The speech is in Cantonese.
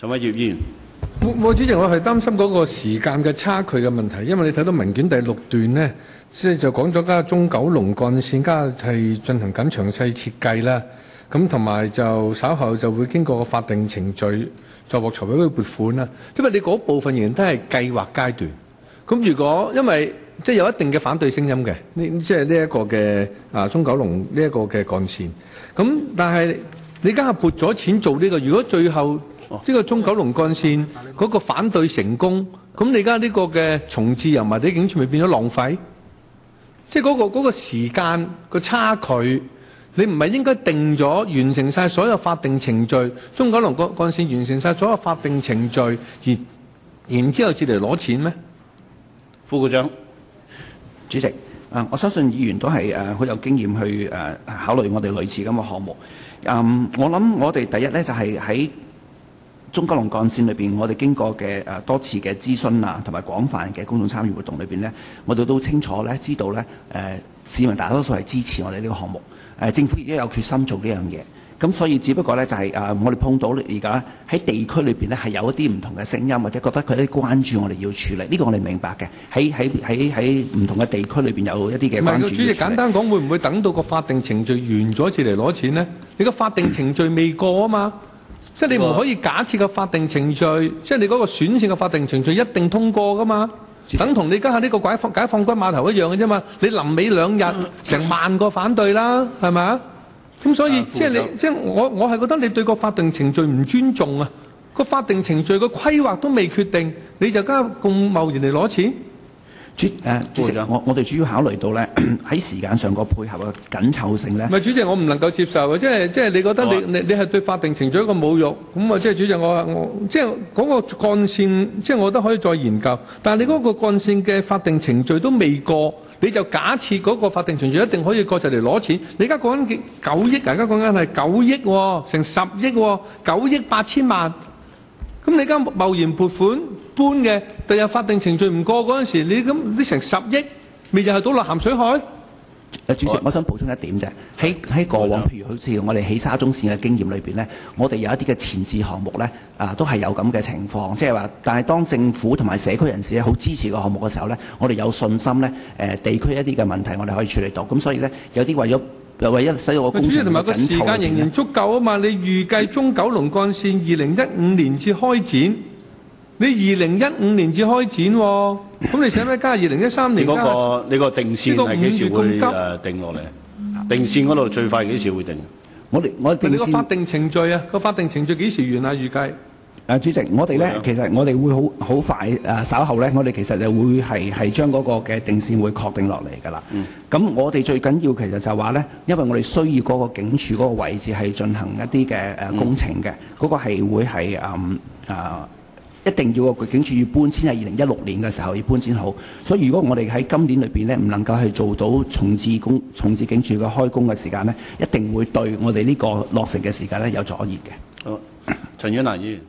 陳偉業議員，主席，我係擔心嗰個時間嘅差距嘅問題，因為你睇到文件第6段呢，即係就講咗家中九龍幹線家係進行緊詳細設計啦，咁同埋就稍後就會經過個法定程序，就獲財委會撥款啦。因為你嗰部分仍然都係計劃階段，咁如果因為即係有一定嘅反對聲音嘅，即係呢一個嘅中九龍呢一個嘅幹線，咁但係你而家係撥咗錢做呢個，如果最後呢個中九龍幹線嗰個反對成功，咁你而家呢個嘅重置油麻地警署咪變咗浪費？即係嗰個時間個差距，你唔係應該定咗完成晒所有法定程序，中九龍幹線完成晒所有法定程序，然之後至嚟攞錢咩？副局長。主席，我相信議員都係好有經驗去考慮我哋類似咁嘅項目。我諗我哋第一呢，就係喺中九龍幹線裏邊，我哋經過嘅多次嘅諮詢啊，同埋廣泛嘅公眾參與活動裏邊呢，我哋都清楚咧知道呢，市民大多數係支持我哋呢個項目，政府亦都有決心做呢樣嘢。咁所以只不過呢，就係我哋碰到而家喺地區裏邊呢，係有一啲唔同嘅聲音，或者覺得佢啲關注我哋要處理，呢個我哋明白嘅。喺唔同嘅地區裏邊有一啲嘅關注要處理。主席簡單講，會唔會等到個法定程序完咗至嚟攞錢呢？你個法定程序未過啊嘛，即係你唔可以假設個法定程序，即係你嗰個選線嘅法定程序一定通過噶嘛。等同你家下呢個解放軍碼頭一樣嘅啫嘛。你臨尾2日成萬個反對啦，係咪啊？咁所以即係我係覺得你對個法定程序唔尊重啊！個法定程序個規劃都未決定，你就加咁貿然嚟攞錢？主席，我哋主要考慮到咧喺時間上個配合嘅緊湊性咧。唔係主席，我唔能夠接受嘅，即係你覺得你係對法定程序一個侮辱，咁啊即係主席我即係嗰個幹線，即係我覺得可以再研究，但係你嗰個幹線嘅法定程序都未過。你就假設嗰個法定程序一定可以過就嚟攞錢，你而家講緊9億，而家講緊係9億喎，成10億喎，9億8千萬。咁你而家貿然撥款搬嘅，第日法定程序唔過嗰陣時，你成10億，咪又係倒落鹹水海？主席，我想補充一點啫。喺過往，譬如好似我哋起沙中線嘅經驗裏邊呢，我哋有一啲嘅前置項目呢，都係有咁嘅情況，即係話，但係當政府同埋社區人士好支持個項目嘅時候呢，我哋有信心呢，地區一啲嘅問題我哋可以處理到。咁所以呢，有啲為咗使到個工程同埋個時間仍然足夠啊嘛！你預計中九龍幹線2015年至開展，你2015年至開展喎，咁你使咩加2013年？你個定線係幾時會定落嚟？定線嗰度最快幾時會定？我定你個法定程序啊，個法定程序幾時完啊？預計？主席，我哋咧其實我哋會好快稍後咧，我哋其實就會係將嗰個嘅定線會確定落嚟㗎啦。咁我哋最緊要其實就係話咧，因為我哋需要嗰個警署嗰個位置係進行一啲嘅工程嘅，嗰個係會係一定要個警署要搬遷係2016年嘅時候要搬遷好。所以如果我哋喺今年裏邊咧唔能夠係做到重置警署嘅開工嘅時間咧，一定會對我哋呢個落成嘅時間咧有阻延嘅。好，陳婉嫻議員。